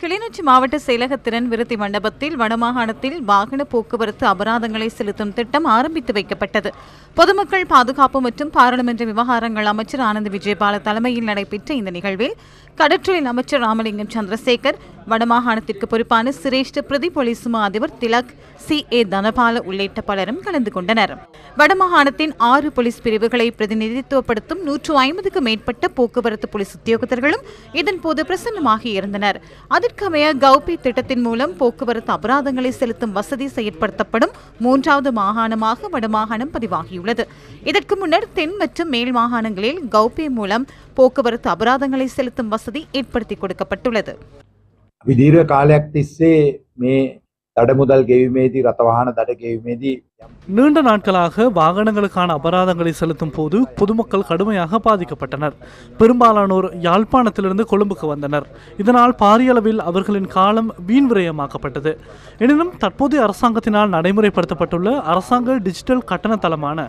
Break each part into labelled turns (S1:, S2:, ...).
S1: கிளிநொச்சி மாவட்ட செயலக திறன் விருத்தி மண்டபத்தில் வடமாகாணத்தில் வாகன போக்குவரத்து அபராதங்களை செலுத்தும் திட்டம் ஆரம்பித்து வைக்கப்பட்டது. பொதுமக்கள் பாதுகாப்பு மற்றும் பாராளுமன்ற விவகாரங்கள் அமைச்சர் ஆனந்த் விஜயபால தலைமையில் நடைபெற்ற இந்த நிகழ்வில் கடற்றொழில் அமைச்சர் ராமலிங்கம் சந்திரசேகர், வடமாகாணத்திற்கு பொறுப்பான சிரேஷ்ட பிரதி போலீஸ் மா அதிபர் திலக், CA தனபால உள்ளிட்ட பலரும் கலந்து கொண்டனர். வடமாகாணத்தின் 6 போலீஸ் பிரிவுகளை பிரதிநிதித்துவப்படுத்தும் 150க்கும் மேற்பட்ட போக்குவரத்து போலீஸ் உத்தியோகத்தர்களும் இதன்போது பிரசன்னமாக இருந்தனர். அதற்கமைய கௌபி திட்டத்தின் மூலம் போக்குவரத்து அபராதங்களை செலுத்தும் வசதி செயற்படுத்தப்படும் 3வது மாகாணமாக வடமாகாணம் பதிவாகியுள்ளது. இதற்கு முன்னர் தென் மற்றும் மேல் மாகாணங்களில் கௌபி மூலம் போக்குவரத்து அபராதங்களை செலுத்தும் வசதி ஏற்படுத்தி கொடுக்கப்பட்டுள்ளது.
S2: දීර්ඝ කාලයක් තිස්සේ මේ දඩමුදල් ගෙවීමේදී රථවාහන දඩ ගෙවීමේදී
S3: நீண்ட நாட்களாக வாகனங்களுக்கான அபராதங்களை செலுத்தும் போது பொதுமக்கள் கடுமையாக பாதிக்கப்பட்டனர். பெரும்பாலானோர் யாழ்ப்பாணத்திலிருந்து கொழும்புக்கு வந்தனர். இதனால் பாரிய அளவில் அவர்களின் காலம் வீண் விரயமாக்கப்பட்டது. எனினும் தற்போதைய அரசாங்கத்தினால் நடைமுறைப்படுத்தப்பட்டுள்ள அரசாங்க டிஜிட்டல் கட்டண தளமான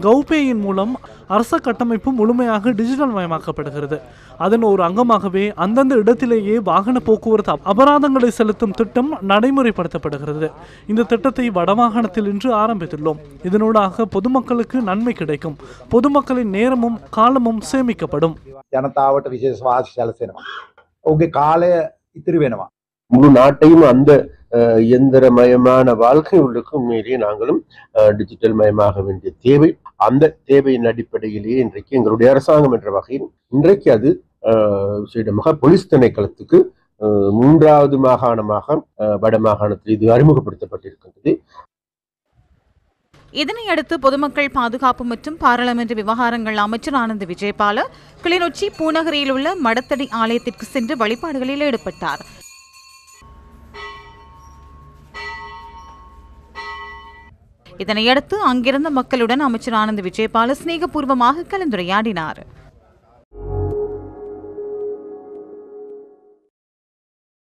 S3: கௌபேயின் மூலம் அரச கட்டமைப்பு முழுமையாக டிஜிட்டல் மயமாக்கப்படுகிறது. அதன் ஒரு அங்கமாகவே அந்தந்த இடத்திலேயே வாகன போக்குவரத்து அபராதங்களை செலுத்தும் திட்டம் நடைமுறைப்படுத்தப்படுகிறது. இந்த திட்டத்தை வடமாகாணத்தில் இன்று ஆரம்பித்துள்ளோம். இதனூடாக பொதுமக்களுக்கு நன்மை கிடைக்கும். பொதுமக்களின் நேரமும் காலமும் சேமிக்கப்படும்.
S2: ජනතාවට විශේෂ වාසි සැලසෙනවා. ඔහුගේ කාලය ඉතිරි වෙනවා.
S4: முழு நாட்டையும் அந்த இயந்திரமயமான வாழ்க்கை உள்ளுக்கும் மீறி நாங்களும் டிஜிட்டல் மயமாக வேண்டிய தேவை, அந்த தேவையின் அடிப்படையிலேயே இன்றைக்கு எங்களுடைய அரசாங்கம் என்ற வகையில் இன்றைக்கு அது விசேடமாக போலீஸ் திணைக்களத்துக்கு 3வது மாகாணமாக வடமாகாணத்தில் இது அறிமுகப்படுத்தப்பட்டிருக்கின்றது.
S1: இதனையடுத்து பொதுமக்கள் பாதுகாப்பு மற்றும் பாராளுமன்ற விவகாரங்கள் அமைச்சர் ஆனந்த் விஜயபால கிளிநொச்சி பூநகரியில் உள்ள மடத்தடி ஆலயத்திற்கு சென்று வழிபாடுகளில் ஈடுபட்டார். இதனையடுத்து அங்கிருந்த மக்களுடன் அமைச்சர் ஆனந்த் விஜயபால சிநேகபூர்வமாக கலந்துரையாடினார்.